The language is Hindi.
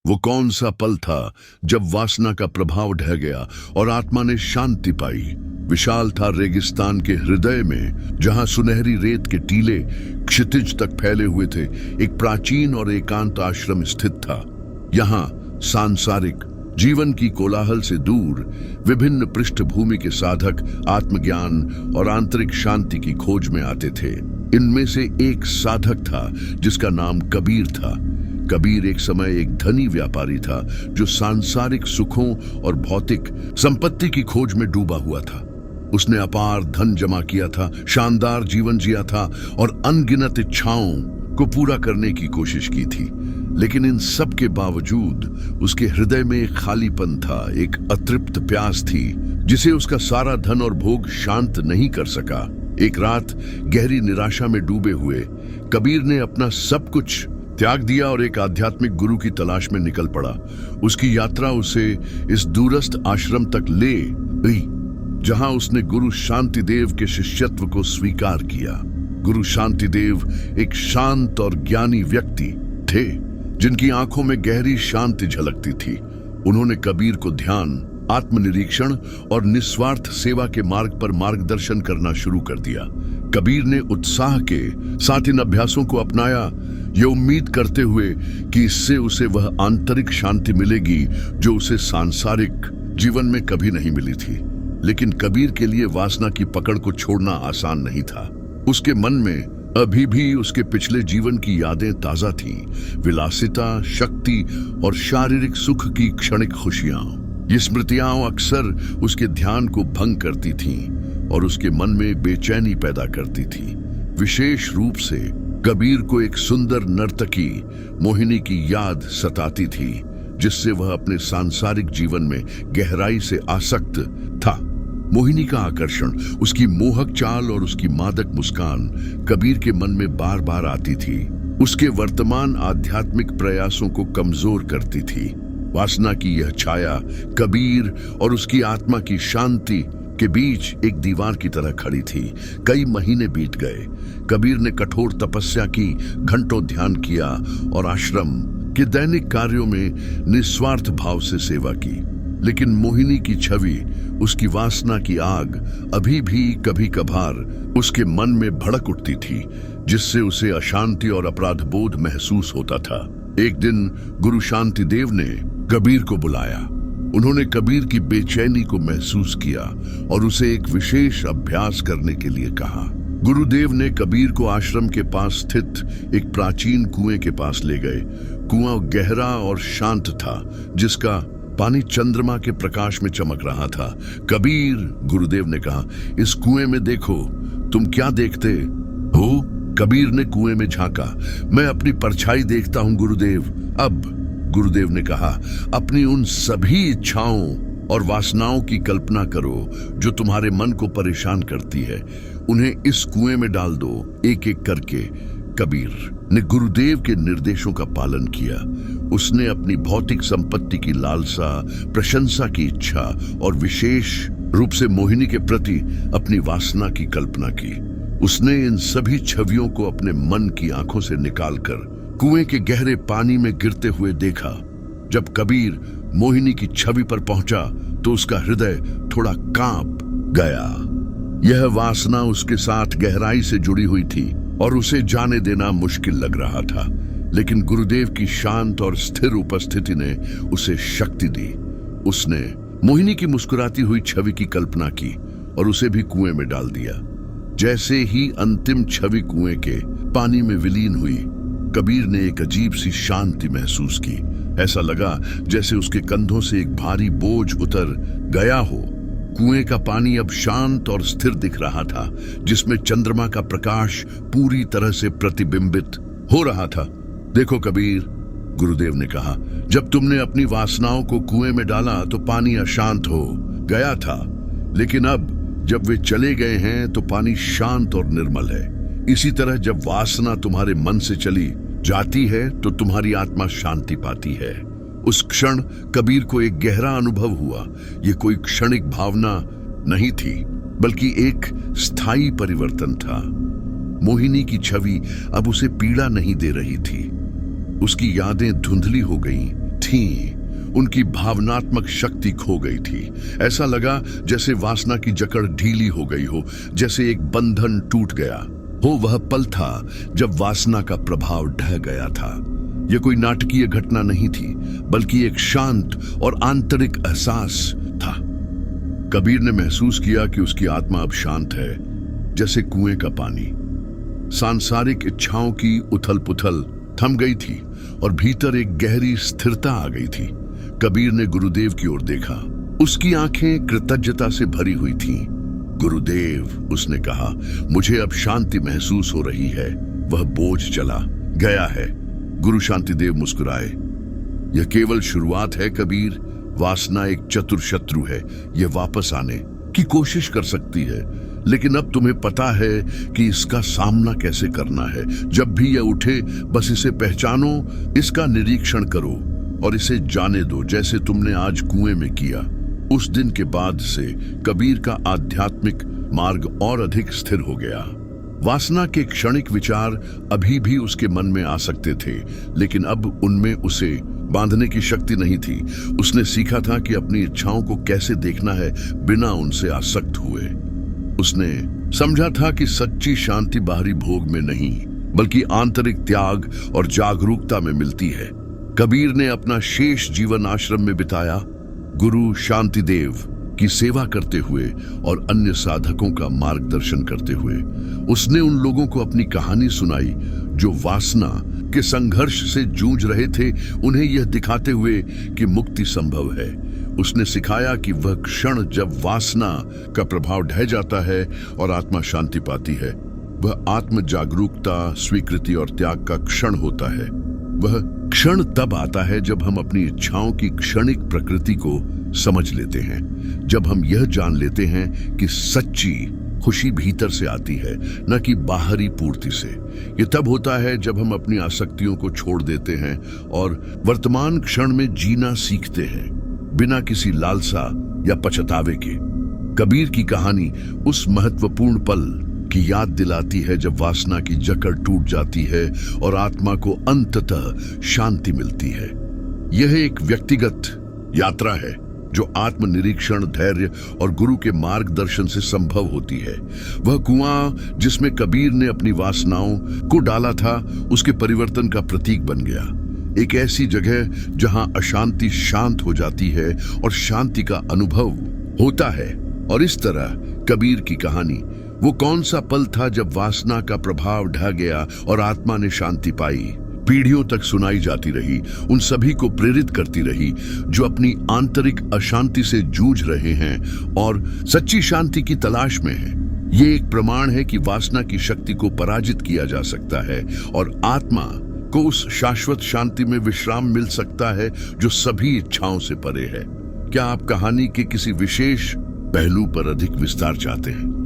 वो कौन सा पल था जब वासना का प्रभाव ढह गया और आत्मा ने शांति पाई। विशाल था रेगिस्तान के हृदय में, जहां सुनहरी रेत के टीले क्षितिज तक फैले हुए थे। एक प्राचीन और एकांत आश्रम स्थित था। यहाँ सांसारिक जीवन की कोलाहल से दूर विभिन्न पृष्ठभूमि के साधक आत्मज्ञान और आंतरिक शांति की खोज में आते थे। इनमें से एक साधक था जिसका नाम कबीर था। कबीर एक समय एक धनी व्यापारी था जो सांसारिक सुखों और भौतिक संपत्ति की खोज में डूबा हुआ था। उसने अपार धन जमा किया था, शानदार जीवन जिया था और अनगिनत इच्छाओं को पूरा करने की कोशिश की थी। लेकिन इन सब के बावजूद उसके हृदय में एक खालीपन था, एक अतृप्त प्यास थी जिसे उसका सारा धन और भोग शांत नहीं कर सका। एक रात गहरी निराशा में डूबे हुए कबीर ने अपना सब कुछ त्याग दिया और एक आध्यात्मिक गुरु की तलाश में निकल पड़ा। उसकी यात्रा उसे इस दूरस्थ आश्रम तक ले गई जहां उसने गुरु शांतिदेव के शिष्यत्व को स्वीकार किया। गुरु शांतिदेव एक शांत और ज्ञानी व्यक्ति थे जिनकी आंखों में गहरी शांति झलकती थी। उन्होंने कबीर को ध्यान, आत्मनिरीक्षण और निस्वार्थ सेवा के मार्ग पर मार्गदर्शन करना शुरू कर दिया। कबीर ने उत्साह के साथ इन अभ्यासों को अपनाया, ये उम्मीद करते हुए कि इससे उसे वह आंतरिक शांति मिलेगी जो उसे सांसारिक जीवन में कभी नहीं मिली थी। लेकिन कबीर के लिए वासना की पकड़ को छोड़ना आसान नहीं था। उसके मन में अभी भी उसके पिछले जीवन की यादें ताजा थीं, विलासिता, शक्ति और शारीरिक सुख की क्षणिक खुशियां। ये स्मृतियां अक्सर उसके ध्यान को भंग करती थीं और उसके मन में बेचैनी पैदा करती थीं। विशेष रूप से कबीर को एक सुंदर नर्तकी मोहिनी की याद सताती थी, जिससे वह अपने सांसारिक जीवन में गहराई से आसक्त था। मोहिनी का आकर्षण, उसकी मोहक चाल और उसकी मादक मुस्कान कबीर के मन में बार बार आती थी। उसके वर्तमान आध्यात्मिक प्रयासों को कमजोर करती थी। वासना की यह छाया कबीर और उसकी आत्मा की शांति के बीच एक दीवार की तरह खड़ी थी। कई महीने बीत गए। कबीर ने कठोर तपस्या की, घंटों ध्यान किया और आश्रम के दैनिक कार्यों में निस्वार्थ भाव से सेवा की। लेकिन मोहिनी की छवि, उसकी वासना की आग अभी भी कभी कभार उसके मन में भड़क उठती थी, जिससे उसे अशांति और अपराध बोध महसूस होता था। एक दिन गुरु शांतिदेव ने कबीर को बुलाया। उन्होंने कबीर की बेचैनी को महसूस किया और उसे एक विशेष अभ्यास करने के लिए कहा। गुरुदेव ने कबीर को आश्रम के पास स्थित एक प्राचीन कुएं के पास ले गए। कुआं गहरा और शांत था, जिसका पानी चंद्रमा के प्रकाश में चमक रहा था। कबीर, गुरुदेव ने कहा, इस कुएं में देखो। तुम क्या देखते हो? कबीर ने कुएं में झांका। मैं अपनी परछाई देखता हूं गुरुदेव। अब, गुरुदेव ने कहा, अपनी उन सभी इच्छाओं और वासनाओं की कल्पना करो जो तुम्हारे मन को परेशान करती है। उन्हें इस कुएं में डाल दो, एक एक करके। कबीर ने गुरुदेव के निर्देशों का पालन किया। उसने अपनी भौतिक संपत्ति की लालसा, प्रशंसा की इच्छा और विशेष रूप से मोहिनी के प्रति अपनी वासना की कल्पना की। उसने इन सभी छवियों को अपने मन की आंखों से निकालकर कुएं के गहरे पानी में गिरते हुए देखा। जब कबीर मोहिनी की छवि पर पहुंचा तो उसका हृदय थोड़ा कांप गया। यह वासना उसके साथ गहराई से जुड़ी हुई थी और उसे जाने देना मुश्किल लग रहा था। लेकिन गुरुदेव की शांत और स्थिर उपस्थिति ने उसे शक्ति दी। उसने मोहिनी की मुस्कुराती हुई छवि की कल्पना की और उसे भी कुएं में डाल दिया। जैसे ही अंतिम छवि कुएं के पानी में विलीन हुई, कबीर ने एक अजीब सी शांति महसूस की। ऐसा लगा जैसे उसके कंधों से एक भारी बोझ उतर गया हो। कुएं का पानी अब शांत और स्थिर दिख रहा था, जिसमें चंद्रमा का प्रकाश पूरी तरह से प्रतिबिंबित हो रहा था। देखो कबीर, गुरुदेव ने कहा, जब तुमने अपनी वासनाओं को कुएं में डाला तो पानी अशांत हो गया था, लेकिन अब जब वे चले गए हैं तो पानी शांत और निर्मल है। इसी तरह जब वासना तुम्हारे मन से चली जाती है तो तुम्हारी आत्मा शांति पाती है। उस क्षण कबीर को एक गहरा अनुभव हुआ। ये कोई क्षणिक भावना नहीं थी, बल्कि एक स्थायी परिवर्तन था। मोहिनी की छवि अब उसे पीड़ा नहीं दे रही थी। उसकी यादें धुंधली हो गईं, थीं, उनकी भावनात्मक शक्ति खो गई थी। ऐसा लगा जैसे वासना की जकड़ ढीली हो गई हो, जैसे एक बंधन टूट गया हो। वह पल था जब वासना का प्रभाव ढह गया था। यह कोई नाटकीय घटना नहीं थी, बल्कि एक शांत और आंतरिक एहसास था। कबीर ने महसूस किया कि उसकी आत्मा अब शांत है, जैसे कुएं का पानी। सांसारिक इच्छाओं की उथल पुथल थम गई थी और भीतर एक गहरी स्थिरता आ गई थी। कबीर ने गुरुदेव की ओर देखा। उसकी आंखें कृतज्ञता से भरी हुई थीं। गुरुदेव, उसने कहा, मुझे अब शांति महसूस हो रही है। वह बोझ चला गया है। गुरु शांतिदेव मुस्कुराए। यह केवल शुरुआत है कबीर। वासना एक चतुर शत्रु है। यह वापस आने की कोशिश कर सकती है, लेकिन अब तुम्हें पता है कि इसका सामना कैसे करना है। जब भी यह उठे, बस इसे पहचानो, इसका निरीक्षण करो और इसे जाने दो, जैसे तुमने आज कुएं में किया। उस दिन के बाद से कबीर का आध्यात्मिक मार्ग और अधिक स्थिर हो गया। वासना के क्षणिक विचार अभी भी उसके मन में आ सकते थे, लेकिन अब उनमें उसे बांधने की शक्ति नहीं थी। उसने सीखा था कि अपनी इच्छाओं को कैसे देखना है बिना उनसे आसक्त हुए। उसने समझा था कि सच्ची शांति बाहरी भोग में नहीं, बल्कि आंतरिक त्याग और जागरूकता में मिलती है। कबीर ने अपना शेष जीवन आश्रम में बिताया, गुरु शांतिदेव की सेवा करते हुए और अन्य साधकों का मार्गदर्शन करते हुए। उसने उन लोगों को अपनी कहानी सुनाई जो वासना के संघर्ष से जूझ रहे थे, उन्हें यह दिखाते हुए कि मुक्ति संभव है। उसने सिखाया कि वह क्षण जब वासना का प्रभाव ढह जाता है और आत्मा शांति पाती है, वह आत्म जागरूकता, स्वीकृति और त्याग का क्षण होता है। वह क्षण तब आता है जब हम अपनी इच्छाओं की क्षणिक प्रकृति को समझ लेते हैं, जब हम यह जान लेते हैं कि सच्ची खुशी भीतर से आती है, न कि बाहरी पूर्ति से। यह तब होता है जब हम अपनी आसक्तियों को छोड़ देते हैं और वर्तमान क्षण में जीना सीखते हैं, बिना किसी लालसा या पछतावे के। कबीर की कहानी उस महत्वपूर्ण पल की याद दिलाती है जब वासना की जकड़ टूट जाती है और आत्मा को अंततः शांति मिलती है। यह एक व्यक्तिगत यात्रा है जो आत्मनिरीक्षण, धैर्य और गुरु के मार्गदर्शन से संभव होती है। वह कुआं जिसमें कबीर ने अपनी वासनाओं को डाला था, उसके परिवर्तन का प्रतीक बन गया। एक ऐसी जगह जहां अशांति शांत हो जाती है और शांति का अनुभव होता है। और इस तरह कबीर की कहानी वो कौन सा पल था जब वासना का प्रभाव ढह गया और आत्मा ने शांति पाई, पीढ़ियों तक सुनाई जाती रही, उन सभी को प्रेरित करती रही जो अपनी आंतरिक अशांति से जूझ रहे हैं और सच्ची शांति की तलाश में हैं। ये एक प्रमाण है कि वासना की शक्ति को पराजित किया जा सकता है और आत्मा को उस शाश्वत शांति में विश्राम मिल सकता है जो सभी इच्छाओं से परे है। क्या आप कहानी के किसी विशेष पहलू पर अधिक विस्तार चाहते हैं?